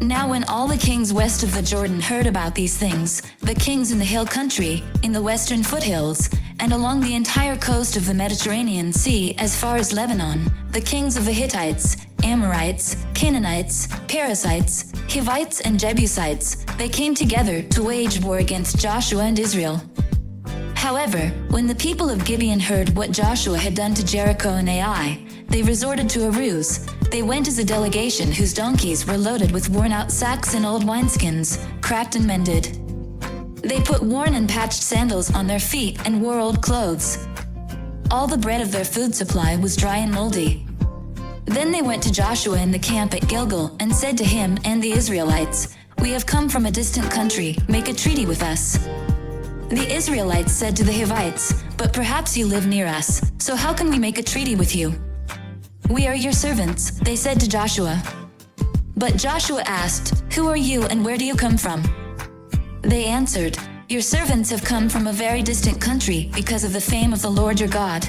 Now when all the kings west of the Jordan heard about these things, the kings in the hill country, in the western foothills, and along the entire coast of the Mediterranean Sea as far as Lebanon, the kings of the Hittites, Amorites, Canaanites, Perizzites, Hivites and Jebusites, they came together to wage war against Joshua and Israel. However, when the people of Gibeon heard what Joshua had done to Jericho and Ai, they resorted to a ruse. They went as a delegation whose donkeys were loaded with worn-out sacks and old wineskins, cracked and mended. They put worn and patched sandals on their feet and wore old clothes. All the bread of their food supply was dry and moldy. Then they went to Joshua in the camp at Gilgal and said to him and the Israelites, "We have come from a distant country, make a treaty with us." The Israelites said to the Hivites, "But perhaps you live near us, so how can we make a treaty with you?" "We are your servants," they said to Joshua. But Joshua asked, "Who are you and where do you come from?" They answered, "Your servants have come from a very distant country because of the fame of the Lord your God.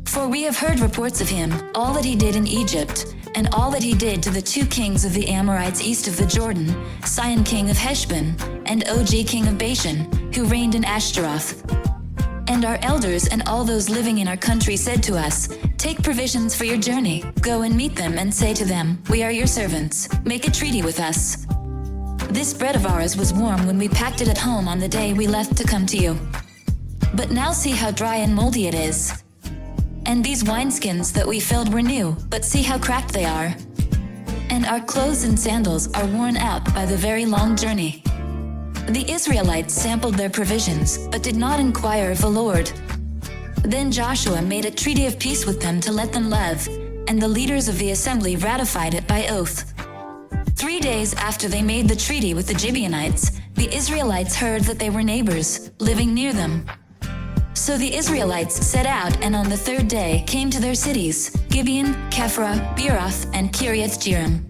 For we have heard reports of him, all that he did in Egypt, and all that he did to the 2 kings of the Amorites east of the Jordan, Sihon king of Heshbon, and Og king of Bashan, who reigned in Ashtaroth. And our elders and all those living in our country said to us, 'Take provisions for your journey, go and meet them and say to them, we are your servants, make a treaty with us.' This bread of ours was warm when we packed it at home on the day we left to come to you. But now see how dry and moldy it is. And these wineskins that we filled were new, but see how cracked they are. And our clothes and sandals are worn out by the very long journey." The Israelites sampled their provisions, but did not inquire of the Lord. Then Joshua made a treaty of peace with them to let them live, and the leaders of the assembly ratified it by oath. 3 days after they made the treaty with the Gibeonites, the Israelites heard that they were neighbors, living near them. So the Israelites set out and on the 3rd day came to their cities, Gibeon, Kephra, Beeroth, and Kiriath-Jearim.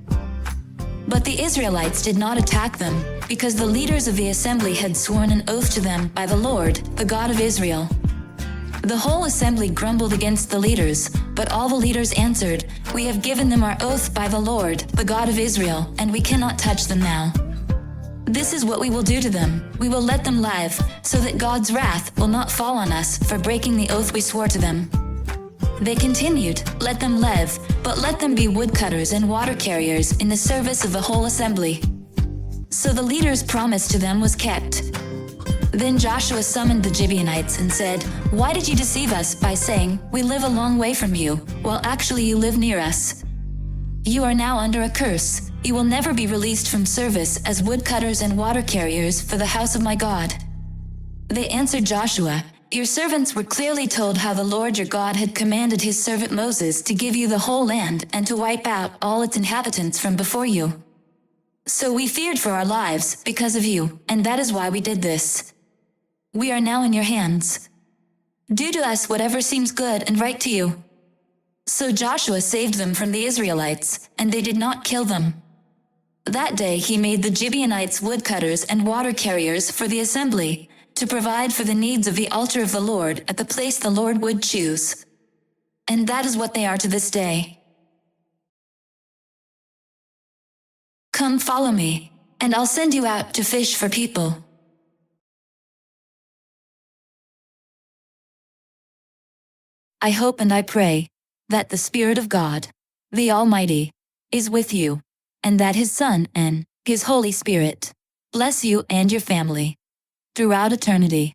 But the Israelites did not attack them, because the leaders of the assembly had sworn an oath to them by the Lord, the God of Israel. The whole assembly grumbled against the leaders, but all the leaders answered, "We have given them our oath by the Lord, the God of Israel, and we cannot touch them now. This is what we will do to them, we will let them live, so that God's wrath will not fall on us for breaking the oath we swore to them." They continued, "Let them live, but let them be woodcutters and water carriers in the service of the whole assembly." So the leader's promise to them was kept. Then Joshua summoned the Gibeonites and said, "Why did you deceive us by saying, 'We live a long way from you,' while actually you live near us? You are now under a curse. You will never be released from service as woodcutters and water carriers for the house of my God." They answered Joshua, "Your servants were clearly told how the Lord your God had commanded his servant Moses to give you the whole land and to wipe out all its inhabitants from before you. So we feared for our lives because of you, and that is why we did this. We are now in your hands. Do to us whatever seems good and right to you." So Joshua saved them from the Israelites, and they did not kill them. That day he made the Gibeonites woodcutters and water carriers for the assembly, to provide for the needs of the altar of the Lord at the place the Lord would choose. And that is what they are to this day. Come follow me, and I'll send you out to fish for people. I hope and I pray that the Spirit of God, the Almighty, is with you, and that His Son and His Holy Spirit bless you and your family throughout eternity.